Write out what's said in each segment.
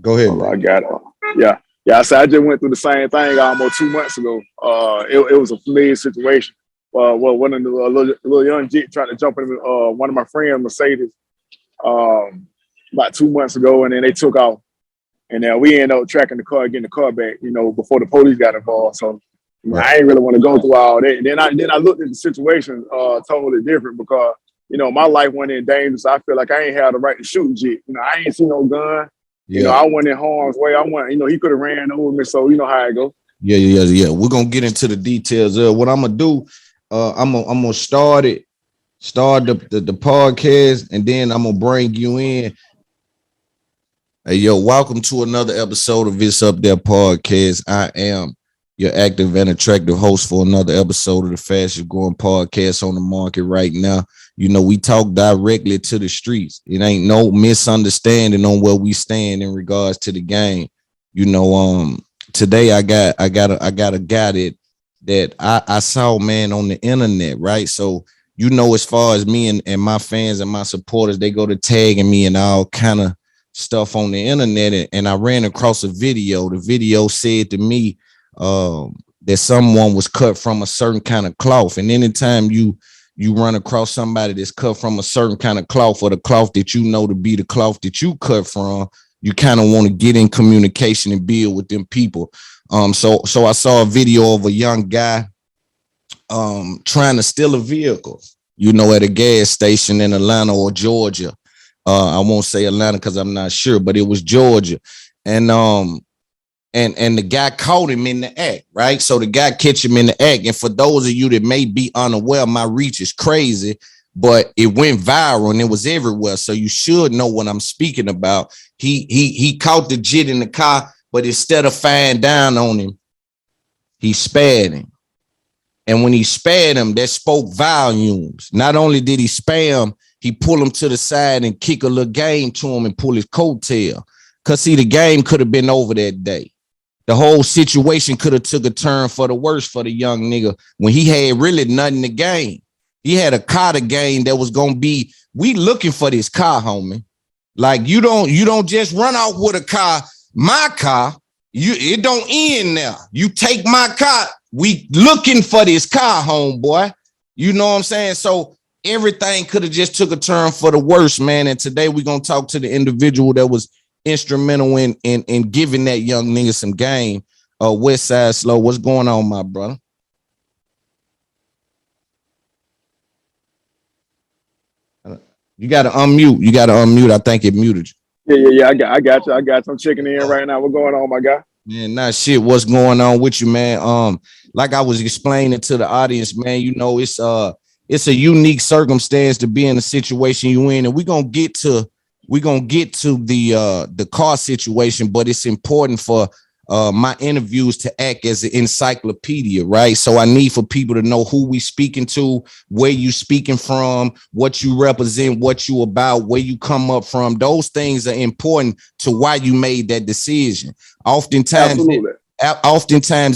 Go ahead, Oh, bro. I got it. Yeah. Yeah, I said I just went through the same thing almost 2 months ago. It was a familiar situation. One of the little young jit tried to jump in one of my friends' Mercedes about 2 months ago, and then they took off. And then we ended up tracking the car, getting the car back, before the police got involved. So Right. I ain't really want to go through all that. Then I looked at the situation totally different because, my life went in danger. So I feel like I ain't had the right to shoot jit. I ain't seen no gun. Yeah. I went in harm's way. He could have ran over me. So you know how it go. Yeah. We're gonna get into the details of what I'm gonna do. I'm gonna start the podcast, and then I'm gonna bring you in. Hey, yo, welcome to another episode of It's Up There Podcast. I am your active and attractive host for another episode of the fastest growing podcast on the market right now. We talk directly to the streets. It ain't no misunderstanding on where we stand in regards to the game. Today I got a guy that I saw, man, on the internet, right? So, as far as me and my fans and my supporters, they go to tagging me and all kind of stuff on the internet, and I ran across a video. The video said to me that someone was cut from a certain kind of cloth, and anytime you run across somebody that's cut from a certain kind of cloth, or the cloth that to be the cloth that you cut from, you kind of want to get in communication and build with them people. So I saw a video of a young guy trying to steal a vehicle, at a gas station in Atlanta or Georgia. I won't say Atlanta because I'm not sure, but it was Georgia. And the guy caught him in the act, right? So the guy catch him in the act. And for those of you that may be unaware, my reach is crazy, but it went viral and it was everywhere. So you should know what I'm speaking about. He caught the jit in the car, but instead of firing down on him, he spared him. And when he spared him, that spoke volumes. Not only did he spare him, he pulled him to the side and kick a little game to him and pull his coattail. Because, see, the game could have been over that day. The whole situation could have took a turn for the worse for the young nigga when he had really nothing to gain. He had a car to gain that was going to be, we looking for this car, homie. Like, you don't just run out with a car, my car. It don't end there. You take my car, we looking for this car, homeboy. You know what I'm saying? So everything could have just took a turn for the worse, man. And today we're going to talk to the individual that was instrumental in giving that young nigga some game. West Side Slow, what's going on, my brother? You got to unmute. I think it muted you. Yeah. I got you. I'm checking in right now. What's going on, my guy? Man, not shit. What's going on with you, man? Like I was explaining to the audience, man, it's a unique circumstance to be in the situation you in, and we're gonna get to the car situation, but it's important for my interviews to act as an encyclopedia, right? So I need for people to know who we speaking to, where you speaking from, what you represent, what you about, where you come up from. Those things are important to why you made that decision. Oftentimes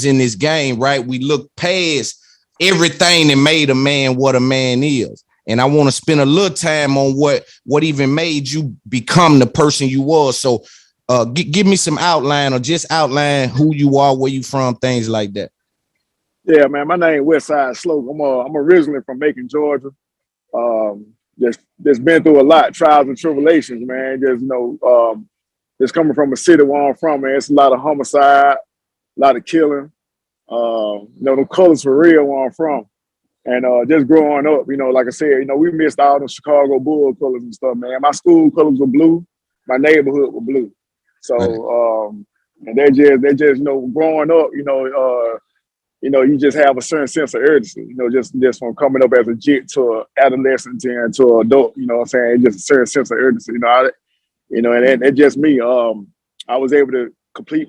in this game, right, we look past everything that made a man what a man is. And I want to spend a little time on what even made you become the person you was. So give me some outline, or just outline who you are, where you from, things like that. Yeah, man, my name is West Side Slow. I'm originally from Macon, Georgia. Just been through a lot, trials and tribulations, man. Just coming from a city where I'm from, man, it's a lot of homicide, a lot of killing. The colors for real where I'm from. And just growing up, like I said, we missed all the Chicago Bull colors and stuff, man. My school colors were blue. My neighborhood were blue. So, and they're just, growing up, you just have a certain sense of urgency, just from coming up as a jit to an adolescent and to an adult, you know what I'm saying? Just a certain sense of urgency, and it's just me. I was able to complete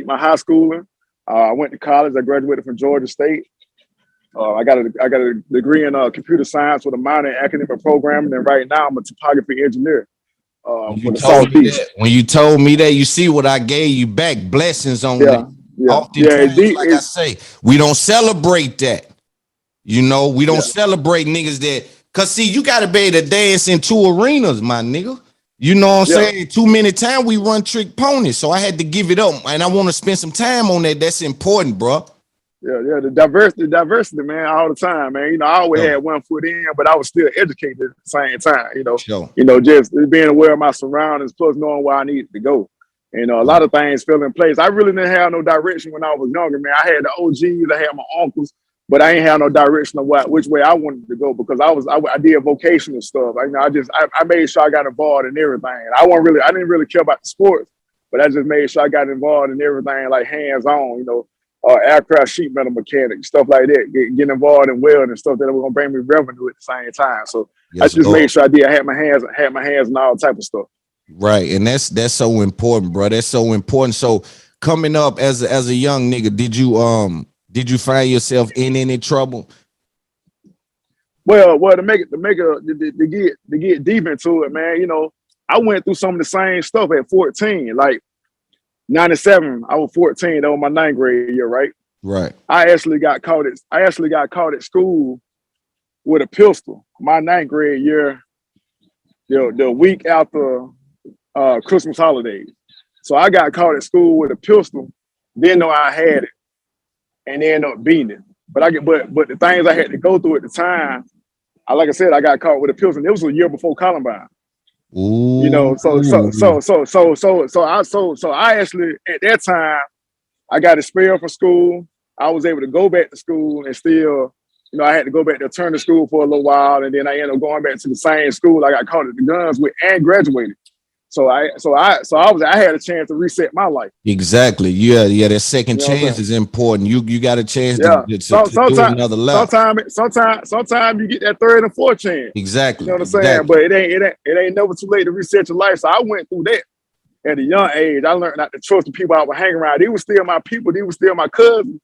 my high schooling. I went to college. I graduated from Georgia State. I got a degree in computer science with a minor in academic programming, and right now I'm a topography engineer. When you told me that, you see what I gave you back, blessings on that. Oftentimes, like I say, we don't celebrate that. We don't celebrate niggas that, cause see, you gotta be able to dance in two arenas, my nigga. You know what I'm Yeah. saying? Too many times we run trick ponies, so I had to give it up, and I want to spend some time on that. That's important, bro. Yeah, the diversity, man, all the time, man. You know, I always Sure. had one foot in, but I was still educated at the same time, you know. Sure. You know, just being aware of my surroundings, plus knowing where I needed to go. You know, a lot of things fell in place. I really didn't have no direction when I was younger, man. I had the OGs, I had my uncles, but I ain't had no direction of which way I wanted to go because I did vocational stuff. I made sure I got involved in everything. I didn't really care about the sports, but I just made sure I got involved in everything, like hands on, you know. Aircraft sheet metal mechanic, stuff like that, get involved in welding and stuff that were gonna bring me revenue at the same time. So Yes, I just Lord. made sure I had my hands in all type of stuff. Right, and that's so important, bro. That's so important. So coming up as a young nigga, did you find yourself in any trouble? Well, to get deep into it, man. You know, I went through some of the same stuff at 14, like 97. I was 14. That was my 9th grade year, right? Right. I actually got caught at school with a pistol. My 9th grade year, the week after Christmas holidays. So I got caught at school with a pistol, didn't know I had it, and they ended up beating it. But the things I had to go through at the time, like I said, I got caught with a pistol. It was a year before Columbine. Ooh. You know, so I actually at that time I got expelled from school. I was able to go back to school and still, you know, I had to go back to turn to school for a little while, and then I ended up going back to the same school I got caught at the guns with and graduated. So I had a chance to reset my life. Exactly. Yeah. That second You know chance is important. You got a chance Yeah. to do another lap. Sometimes you get that third and fourth chance. Exactly. You know what I'm saying? Exactly. But it ain't never too late to reset your life. So I went through that at a young age. I learned not to trust the people I would hang around. They were still my people. They were still my cousins.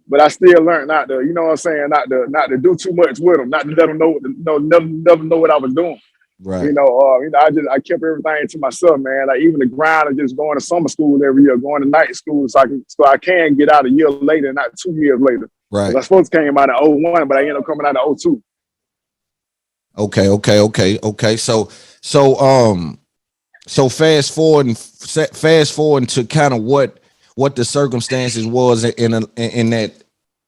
But I still learned not to, you know what I'm saying, not to do too much with them, not to let them never know what I was doing. Right. You know, I kept everything to myself, man. Like even the grind of just going to summer school every year, going to night school, so I can get out a year later, not 2 years later. Right. I supposed to came out in 01, but I ended up coming out in 02. Okay. So fast forward to kind of what the circumstances was in that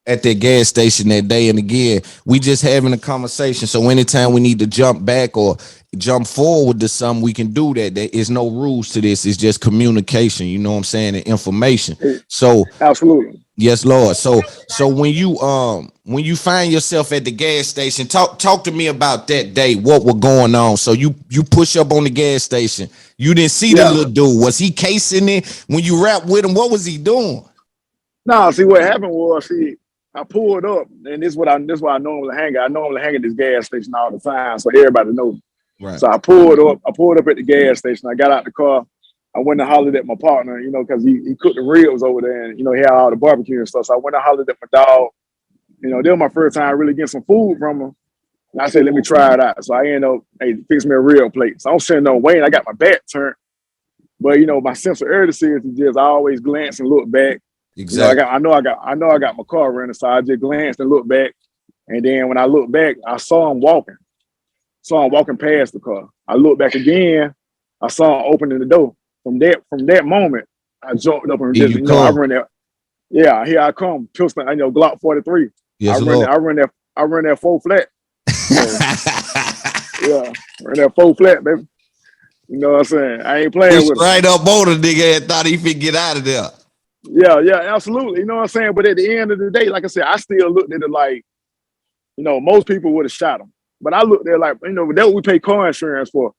at that gas station that day. And again, we just having a conversation. So anytime we need to jump back or jump forward to something, we can do that. There is no rules to this. It's just communication. You know what I'm saying? And information. So absolutely. Yes, Lord. So when you find yourself at the gas station, talk to me about that day. What was going on? So you push up on the gas station. You didn't see the little dude. Was he casing it when you rapped with him? What was he doing? No, see what happened was I pulled up, and this is why I normally hang at. I normally hang at this gas station all the time, so everybody knows. Right. So I pulled up at the gas station. I got out the car. I went and hollered at my partner, you know, because he cooked the ribs over there, and you know he had all the barbecue and stuff. So I went and hollered at my dog. You know, that was my first time really getting some food from him. And I said, let me try it out. So I ended up, fix me a real plate. So I'm sitting on Wayne. I got my back turned, but you know my sense of urgency is just I always glance and look back. Exactly. You know, I know I got my car running, so I just glanced and looked back. And then when I looked back, I saw him walking. Past the car. I looked back again. I saw him opening the door. From that moment, I jumped up and just, you know, I run there. Yeah, here I come. Pistol, Glock 43. Yes, I run that 4 flat. Yeah, run that 4 flat, baby. You know what I'm saying? I ain't playing with him. Right up on the nigga and thought he could get out of there. Yeah, absolutely. You know what I'm saying? But at the end of the day, like I said, I still looked at it like, you know, most people would have shot him. But I looked at it like, you know, that's what we pay car insurance for.